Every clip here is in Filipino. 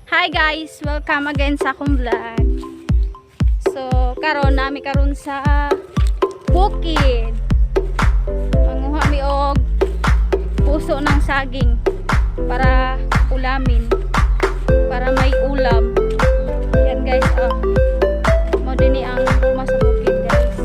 Hi guys, welcome again sa akong vlog. So, nami karon sa bukid. Manguha mi og puso ng saging para ulamin, para may ulam. Yan guys, mo din ang rumah sa bukid guys.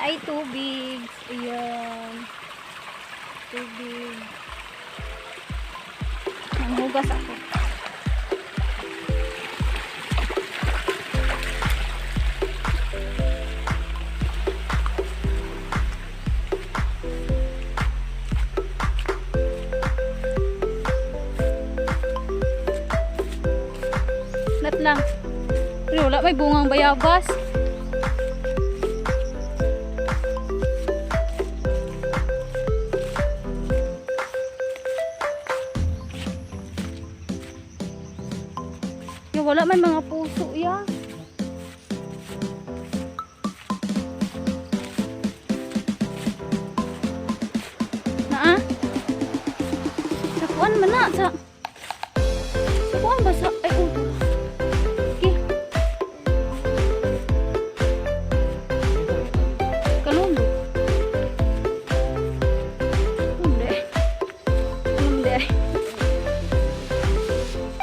Ay, tubig. Ayan. Tubig. Nanghugas ako. Lat lang. Pero wala may bungang bayabas. Wala man mga puso ya. Naa? Sakuan man na sa. Sakuan ba sa ay uto. Okay. Kalundo. Hindi. Hindi.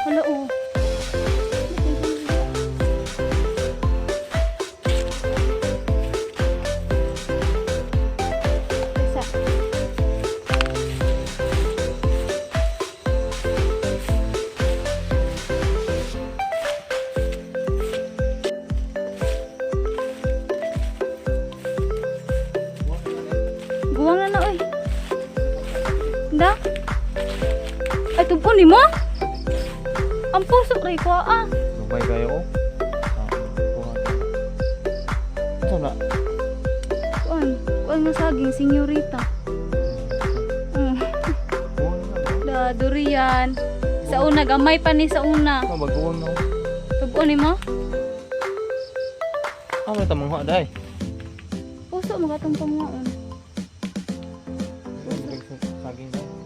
Wala oh. Guwang na na oy. Nda? Ay tupo ni mo? Ang puso ray ko Lubay kayo ko. Ito na. Kuan nga saging senyorita. Da durian. Sa una gamay pa ni sa una. Baguon no. Tupo ni mo? May tamang day. Puso magatong pamuon. Saging daw.